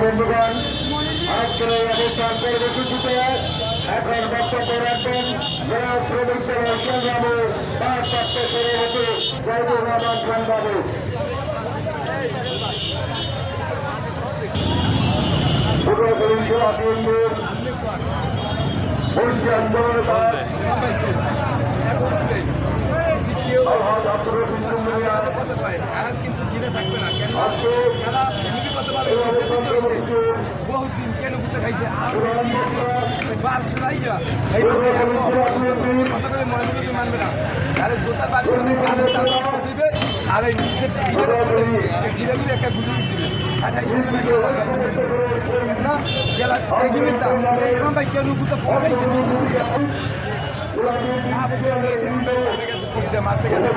বন্ধুগণ আজকের এই অনুষ্ঠান পরিবেশিত এখন বক্তব্য রাখবেন জেলা শ্রমিক দলের সংগ্রামে ভারপ্রাপ্ত সভাপতি জয়দুর রহমান খান বাবু। বহুদিন কেন ঘুরতে খাইছে মানবে না আরে জোতা বাড়ি আর এই নিচে ধীরে ধীরে একটা বুঝে দিবে না জেলা ভাই কেন ঘুরতে পড়াইছে মারতে গেছে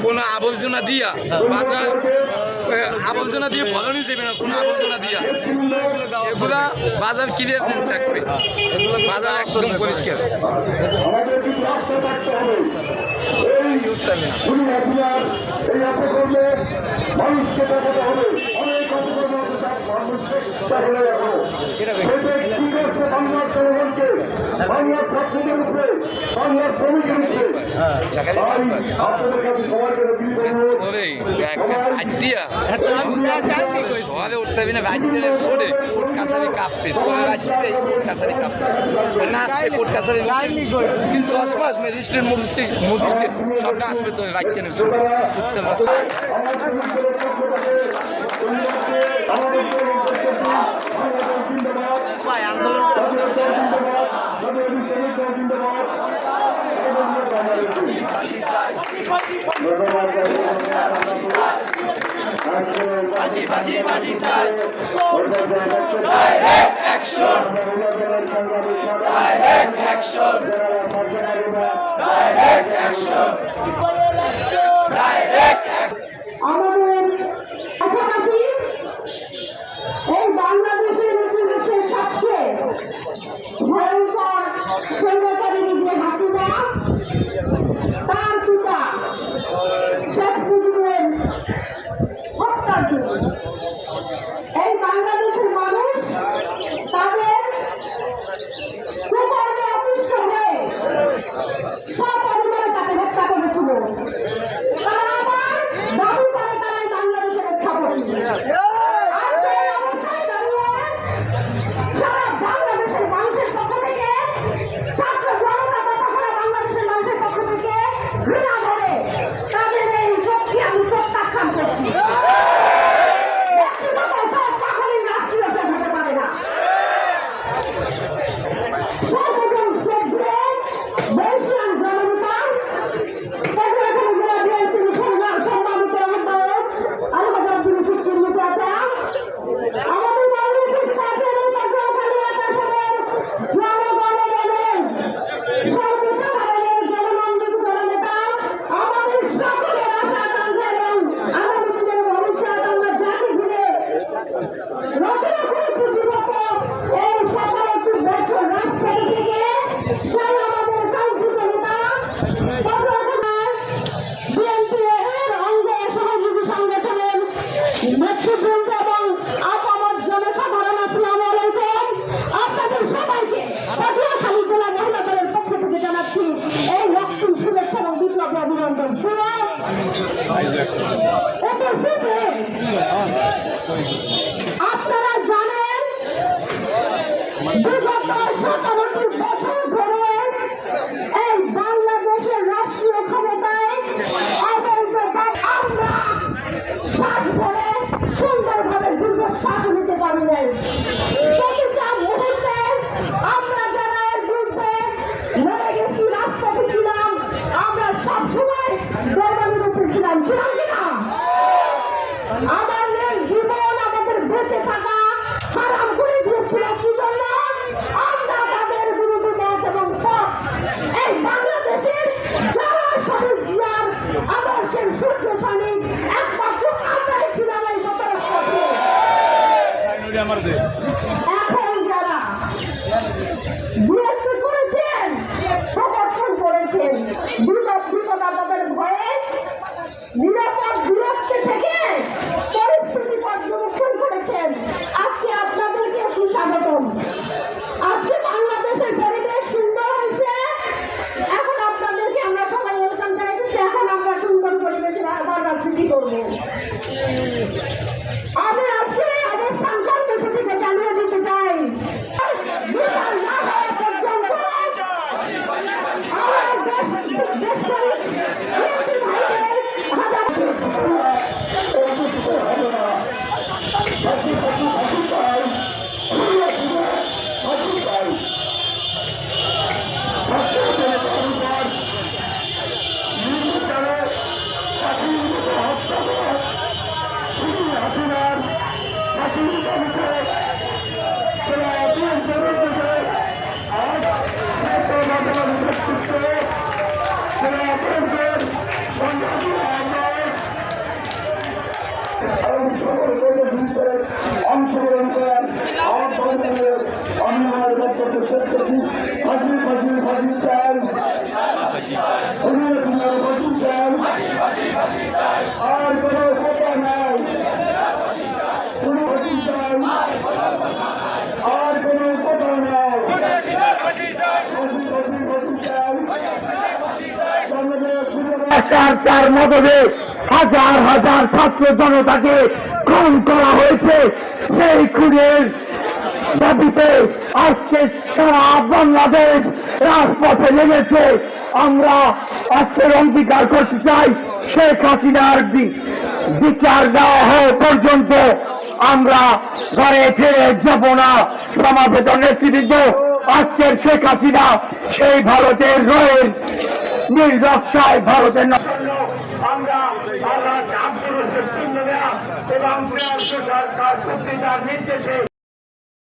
কোনো আবর্জনা দিয়া বাজার আবর্জনা দিয়ে ফলনই যাবে না, কোনো আবর্জনা দিয়া এগুলা বাজার ক্লিয়ারনেস থাকবে, বাজার একদম পরিষ্কার। সবাই উঠতে হবে না, শোনে কোর্ট কাছারি কাঁপবে, কাছারি কাঁপবে না আসবে, কোর্ট কাছারি 10 মাস ম্যাজিস্ট্রেট ম্যাজিস্ট্রেট সবটা আসবে তো রাখতে নেবে উঠতে পারছে। এই বাংলাদেশের মানুষ তাদের কুকর্মে অতিষ্ঠ হয়ে সপরিবারে তাকে হত্যা করে হারাম করে দিয়েছিল কি জন্য? আমরা তাদের বিরোধী মত এবং পথ এই বাংলাদেশের যারা শহীদ জিয়ার আদর্শের সূর্য সৈনিক একমাত্র আমরাই ছিলাম এই 17 বছর। এখন যারা বিরক্তি করেছেন, সমর্থন করেছেন, বিপদাপদের ভয়ে নিরাপদ দূরত্বে থেকে পরিস্থিতি পর্যবেক্ষণ করেছেন, আজকে আপনাদেরকে সুস্বাগতম। আজকে বাংলাদেশের পরিবেশ সুন্দর হয়েছে, এখন আপনাদেরকে আমরা সবাই ওয়েলকাম জানাইতেছি। এখন আমরা সুন্দর পরিবেশে রাজনীতি করবো। আমি আজকে এই অবস্থান কর্মসূচিতে জানিয়ে দিতে চাই, বিচার না হওয়া পর্যন্ত আমার অংশগ্রহণ করেন আমার দলের আমি আমার বক্তব্য শেষ করছি। ফাঁসি ফাঁসি ফাঁসি চাই, ফাঁসি চাই, আর কোনো কথা নাই, কোনো ফাঁসি চাই, আর কোনো কথা নাই, ফাঁসি ফাঁসি ফাঁসি চাই। তার মদদে হাজার হাজার ছাত্র জনতাকে খুন করা হয়েছে। সেই খুনের দাবিতে আজকে সারা বাংলাদেশ রাজপথে নেমেছে। আমরা আজকের অঙ্গীকার করতে চাই, শেখ হাসিনার বিচার দেওয়া হওয়া পর্যন্ত আমরা ঘরে ফিরে যাব না। সমাবেত নেতৃবৃন্দ, আজকের শেখ হাসিনা সেই ভারতের রয়ের নির্দশায় ভারতের আমরা আব্দুল হোসেন চিহ্ন দেয়া এবং নির্দেশে